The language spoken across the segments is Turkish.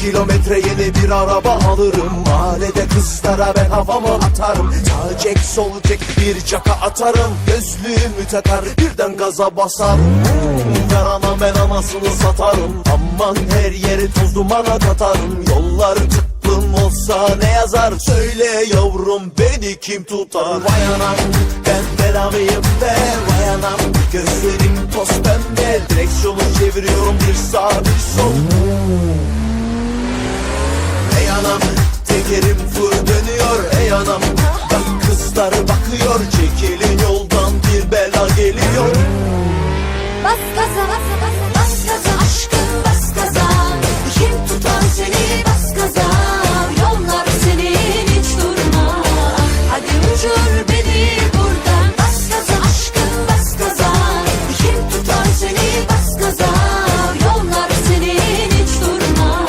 kilometre yeni bir araba alırım. Mahallede kızlara ben havamı atarım. Sağ çek sol çek bir çaka atarım. Gözlüğümü takar birden gaza basarım. Ver ana ben anasını satarım. Aman her yeri toz dumana katarım. Yollar tıklım olsa ne yazar? Söyle yavrum beni kim tutar? Vay anam ben belamıyım be. Vay anam gözlerim toz pembe. Direksiyonu çeviriyorum bir sağ bir sol. Ey anam tekerim fır dönüyor. Ey anam bak kızlar bakıyor. Çekilin yoldan bir bela geliyor. Bas gaza bas gaza bas gaza aşkım bas gaza. Kim tutar seni bas gaza. Yollar senin hiç durma. Hadi uçur beni buradan. Bas gaza aşkım bas gaza. Kim tutar seni bas gaza. Yollar senin hiç durma.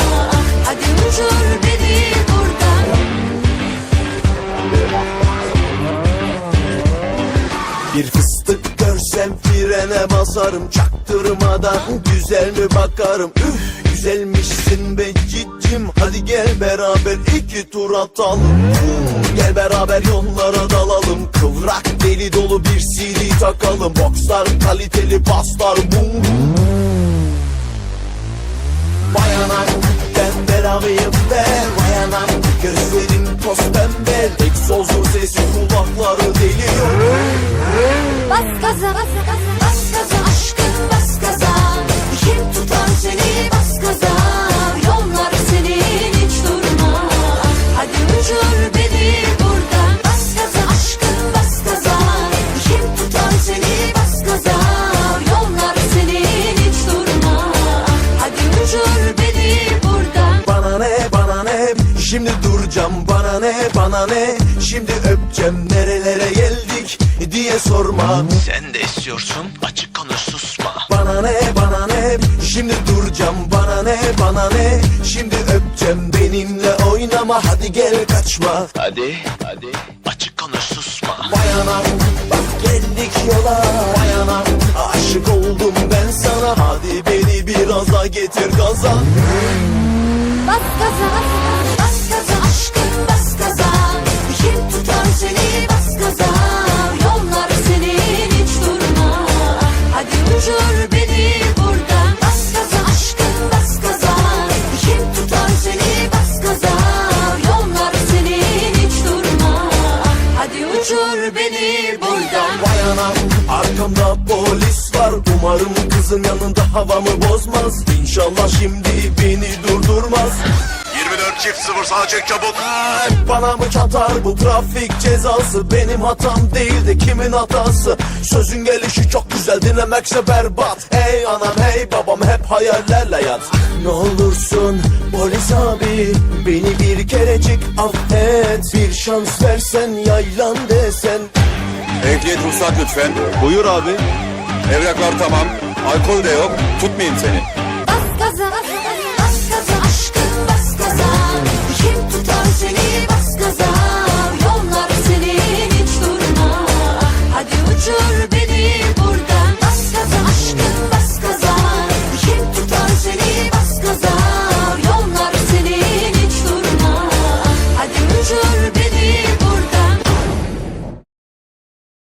Hadi uçur beni buradan. Bir fıstık görsem frene basarım. Çaktırmadan güzel mi bakarım. Üf güzelmişsin be cicim. Hadi gel beraber iki tur atalım. Gel beraber yollara dalalım. Kıvrak deli dolu bir CD takalım. Boxlar kaliteli baslar bum. Vay anam ben belamıyım be. Vay anam gözlerim toz pembe. Egzozun sesi kulakları deliyor. Bas gaza bas gaza bas gaza aşkım bas gaza. Kim tutar seni bas gaza. Yollar senin hiç durma. Hadi uçur beni buradan. Bas gaza aşkım bas gaza. Kim tutar seni bas gaza. Yollar senin hiç durma. Hadi uçur beni buradan. Bana ne bana ne şimdi duracağım. Bana ne bana ne şimdi öpeceğim. Nerelere geldik diye sorma. Sen de istiyorsun, açık konuş susma. Bana ne bana ne şimdi duracağım. Bana ne bana ne şimdi öpeceğim. Benimle oynama hadi gel kaçma. Hadi açık konuş susma. Vay anam bak geldik yola. Vay anam aşık oldum ben sana. Hadi beni biraz daha getir gaza. Bas gaza bas gaza aşkım bas gaza. Kim tutar seni bas gaza. Yollar senin hiç durma. Hadi uçur beni buradan. Bas gaza aşkım bas gaza. Kim tutar seni bas gaza. Yollar senin hiç durma. Hadi uçur beni buradan. Vay anam arkamda polis var. Umarım kızın yanında havamı bozmaz. İnşallah şimdi beni durdurmaz. 24-0 sağa çek çabuk. Bana mı çatar bu trafik cezası? Benim hatam değil de kimin hatası? Sözün gelişi çok güzel dinlemekse berbat. Hey anam hey babam hep hayallerle yat. Ne olursun polis abi beni bir kerecik affet. Bir şans versen yaylan desen. Ehliyet ruhsat lütfen. Buyur abi. Evraklar tamam. Alkol de yok. Tutmayayım seni. Bas gaza bas